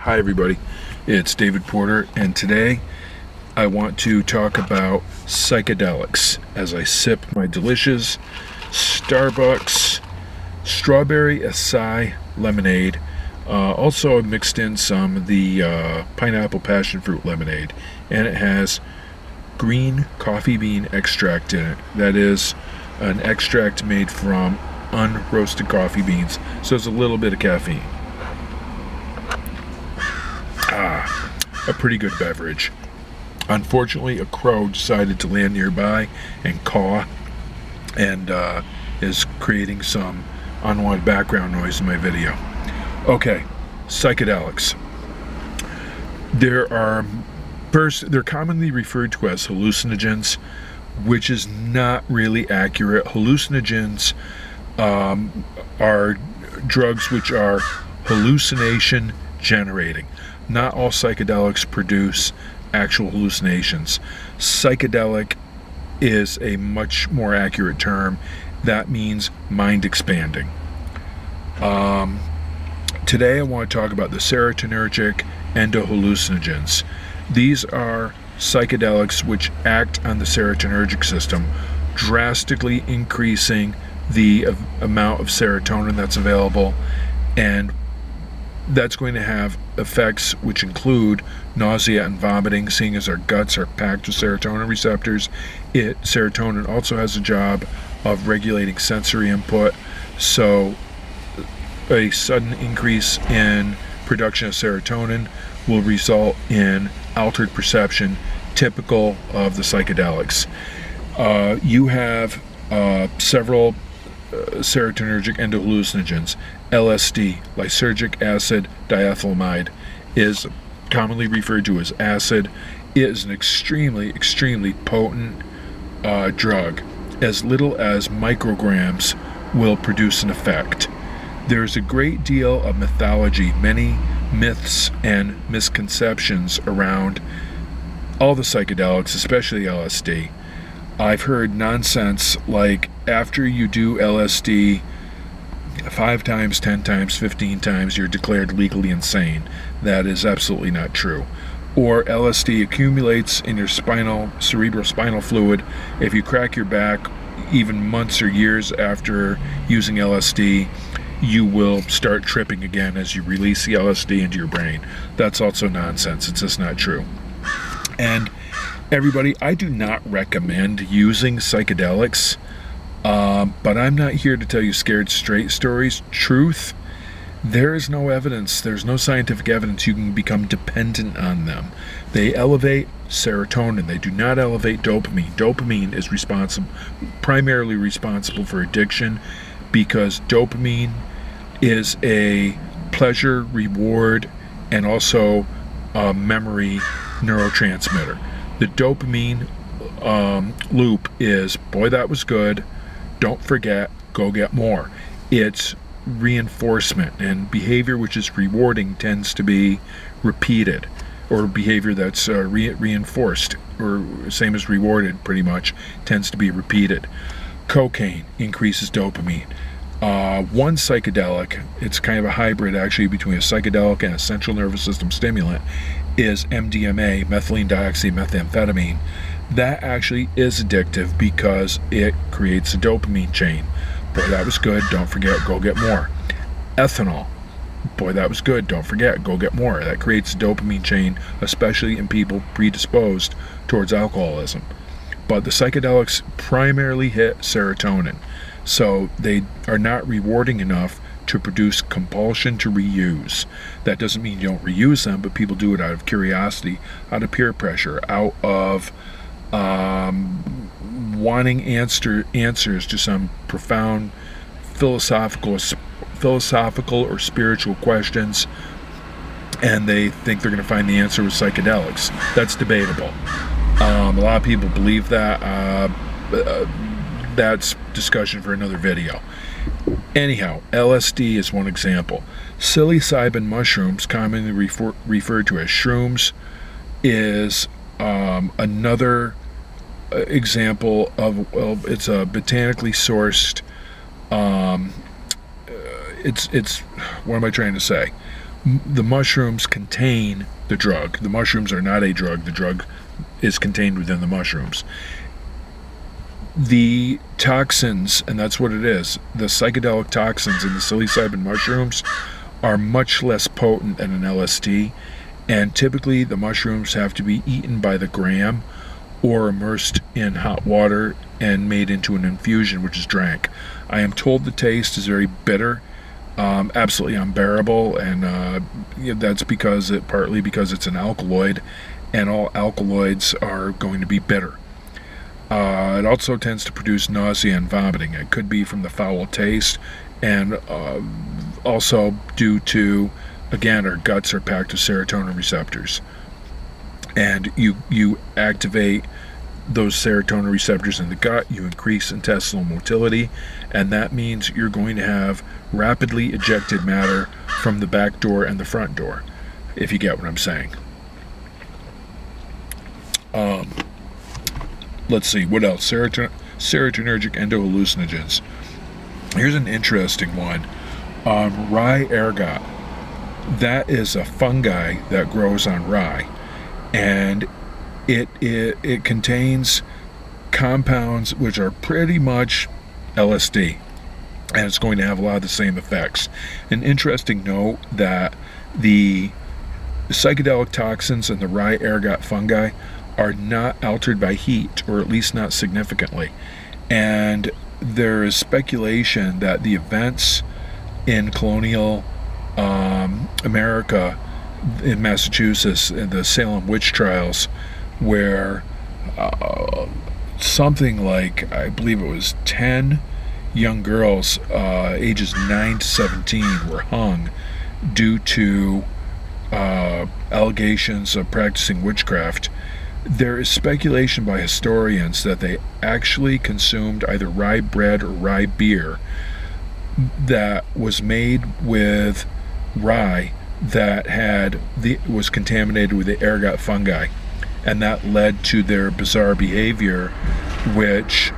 Hi everybody, it's David Porter, and today I want to talk about psychedelics as I sip my delicious Starbucks strawberry acai lemonade. Also I mixed in some of the pineapple passion fruit lemonade, and it has green coffee bean extract in it. That is an extract made from unroasted coffee beans, so it's a little bit of caffeine. A pretty good beverage. Unfortunately, a crow decided to land nearby and caw, and is creating some unwanted background noise in my video. Okay, psychedelics. They're commonly referred to as hallucinogens, which is not really accurate. Hallucinogens are drugs which are hallucination generating. Not all psychedelics produce actual hallucinations. Psychedelic is a much more accurate term. That means mind expanding. Today I want to talk about the serotonergic endo-hallucinogens. These are psychedelics which act on the serotonergic system, drastically increasing the amount of serotonin that's available, and that's going to have effects which include nausea and vomiting, seeing as our guts are packed with serotonin receptors. Serotonin also has a job of regulating sensory input, so a sudden increase in production of serotonin will result in altered perception, typical of the psychedelics. You have several serotonergic endo-hallucinogens. LSD, lysergic acid diethylamide, is commonly referred to as acid. It is an extremely potent drug. As little as micrograms will produce an effect. There's a great deal of mythology, many myths and misconceptions around all the psychedelics, especially LSD. I've heard nonsense like after you do LSD 5 times, 10 times, 15 times, you're declared legally insane. That is absolutely not true. Or LSD accumulates in your cerebrospinal fluid. If you crack your back, even months or years after using LSD, you will start tripping again as you release the LSD into your brain. That's also nonsense. It's just not true. And everybody, I do not recommend using psychedelics, but I'm not here to tell you scared straight stories. Truth, there is no evidence. There's no scientific evidence you can become dependent on them. They elevate serotonin. They do not elevate dopamine. Dopamine is primarily responsible for addiction, because dopamine is a pleasure, reward, and also a memory neurotransmitter. The dopamine loop is, boy, that was good, don't forget, go get more. It's reinforcement, and behavior which is rewarding tends to be repeated, or behavior that's reinforced, or same as rewarded pretty much, tends to be repeated. Cocaine increases dopamine. One psychedelic, it's kind of a hybrid actually between a psychedelic and a central nervous system stimulant, is MDMA, methylene dioxymethamphetamine. That actually is addictive because it creates a dopamine chain. Boy, that was good, don't forget, go get more. Ethanol, boy, that was good, don't forget, go get more. That creates a dopamine chain, especially in people predisposed towards alcoholism. But the psychedelics primarily hit serotonin, so they are not rewarding enough to produce compulsion to reuse. That doesn't mean you don't reuse them, but people do it out of curiosity, out of peer pressure, out of wanting answers to some profound philosophical or spiritual questions, and they think they're going to find the answer with psychedelics. That's debatable. A lot of people believe that. That's discussion for another video. Anyhow, LSD is one example. Psilocybin mushrooms, commonly referred to as shrooms, is another example of, well, it's a botanically sourced, it's what am I trying to say? The mushrooms contain the drug. The mushrooms are not a drug. The drug is contained within the mushrooms. The toxins, and that's what it is, the psychedelic toxins in the psilocybin mushrooms are much less potent than an LSD, and typically the mushrooms have to be eaten by the gram or immersed in hot water and made into an infusion, which is drank. I am told the taste is very bitter, absolutely unbearable, and that's partly because it's an alkaloid, and all alkaloids are going to be bitter. It also tends to produce nausea and vomiting. It could be from the foul taste, and also due to, again, our guts are packed with serotonin receptors, and you activate those serotonin receptors in the gut, you increase intestinal motility, and that means you're going to have rapidly ejected matter from the back door and the front door, if you get what I'm saying. Let's see, what else? Serotonergic endo-hallucinogens. Here's an interesting one. Rye ergot. That is a fungi that grows on rye, and it contains compounds which are pretty much LSD, and it's going to have a lot of the same effects. An interesting note that the psychedelic toxins in the rye ergot fungi are not altered by heat, or at least not significantly, and there is speculation that the events in colonial America, in Massachusetts, in the Salem witch trials, where something like, I believe it was 10 young girls ages 9 to 17 were hung due to allegations of practicing witchcraft. There is speculation by historians that they actually consumed either rye bread or rye beer that was made with rye that was contaminated with the ergot fungi, and that led to their bizarre behavior, which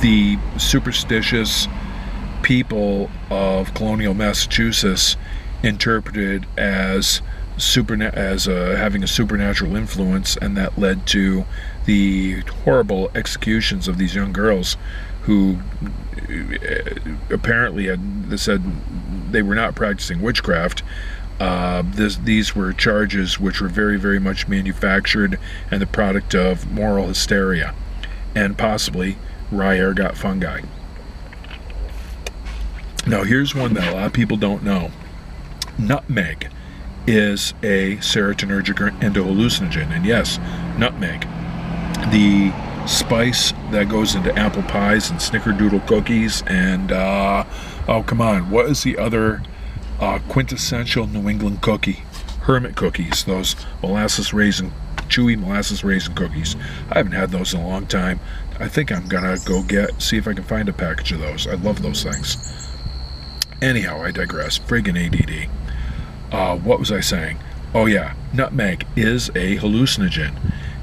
the superstitious people of colonial Massachusetts interpreted as having a supernatural influence, and that led to the horrible executions of these young girls who apparently had said they were not practicing witchcraft. These were charges which were very, very much manufactured and the product of moral hysteria, and possibly rye ergot fungi. Now here's one that a lot of people don't know. Nutmeg is a serotonergic or endo-hallucinogen, and yes, nutmeg, the spice that goes into apple pies and snickerdoodle cookies, and oh come on, what is the other quintessential New England cookie? Hermit cookies, those chewy molasses raisin cookies. I haven't had those in a long time. I think I'm gonna go see if I can find a package of those. I love those things. Anyhow, I digress. Friggin' ADD. What was I saying? Oh yeah, nutmeg is a hallucinogen.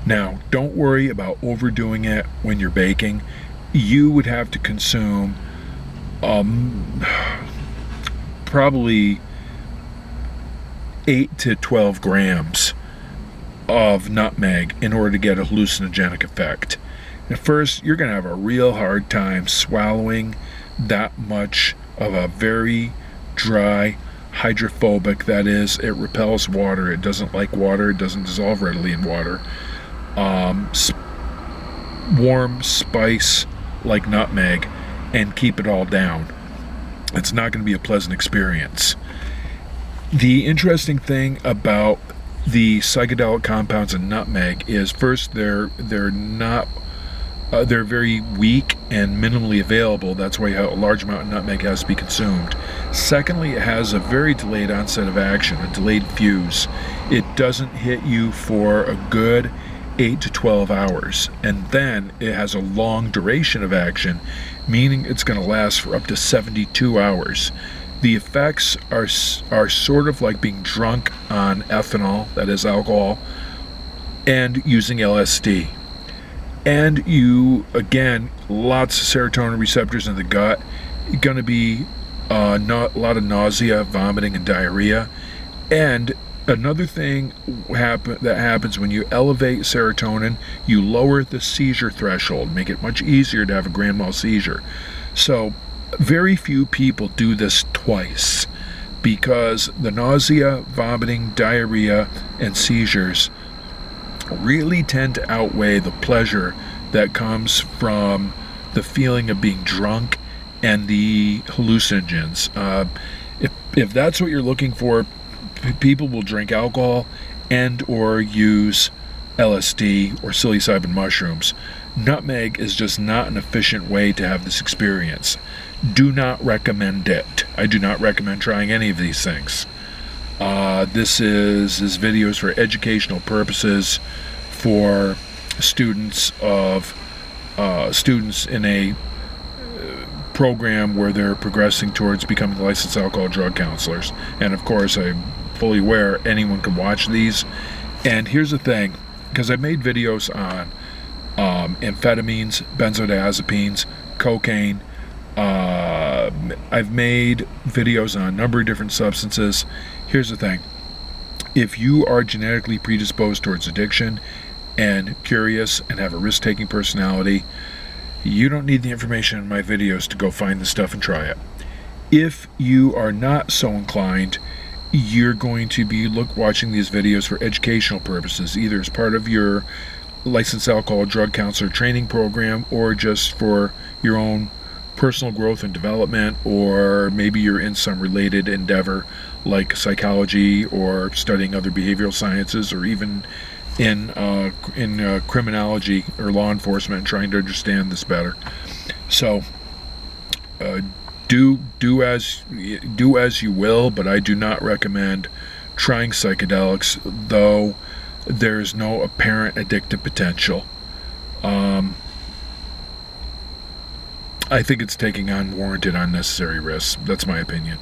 Now, don't worry about overdoing it when you're baking. You would have to consume probably 8 to 12 grams of nutmeg in order to get a hallucinogenic effect. At first, you're going to have a real hard time swallowing that much of a very dry, hydrophobic, that is, it repels water, it doesn't like water, it doesn't dissolve readily in water, warm spice like nutmeg, and keep it all down. It's not going to be a pleasant experience. The interesting thing about the psychedelic compounds in nutmeg is, first, they're very weak and minimally available. That's why a large amount of nutmeg has to be consumed. Secondly, it has a very delayed onset of action, a delayed fuse. It doesn't hit you for a good 8 to 12 hours, and then it has a long duration of action, meaning it's going to last for up to 72 hours. The effects are sort of like being drunk on ethanol, that is alcohol, and using LSD. And you, again, lots of serotonin receptors in the gut. You're going to be a lot of nausea, vomiting, and diarrhea. And another thing that happens when you elevate serotonin, you lower the seizure threshold, make it much easier to have a grand mal seizure. So very few people do this twice, because the nausea, vomiting, diarrhea, and seizures really tend to outweigh the pleasure that comes from the feeling of being drunk and the hallucinogens. If that's what you're looking for, people will drink alcohol and or use LSD or psilocybin mushrooms. Nutmeg is just not an efficient way to have this experience. Do not recommend it. I do not recommend trying any of these things. This video is for educational purposes for students in a program where they're progressing towards becoming licensed alcohol drug counselors. And of course, I'm fully aware anyone can watch these. And here's the thing, because I made videos on amphetamines, benzodiazepines, cocaine. I've made videos on a number of different substances. Here's the thing. If you are genetically predisposed towards addiction and curious and have a risk-taking personality, you don't need the information in my videos to go find the stuff and try it. If you are not so inclined, you're going to be watching these videos for educational purposes, either as part of your licensed alcohol drug counselor training program or just for your own personal growth and development, or maybe you're in some related endeavor like psychology or studying other behavioral sciences, or even in criminology or law enforcement and trying to understand this better. So do as you will, but I do not recommend trying psychedelics, though there's no apparent addictive potential. I think it's taking unwarranted, unnecessary risks. That's my opinion.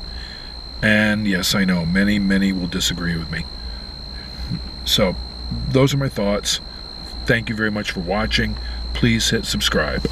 And yes, I know many will disagree with me. So those are my thoughts. Thank you very much for watching. Please hit subscribe.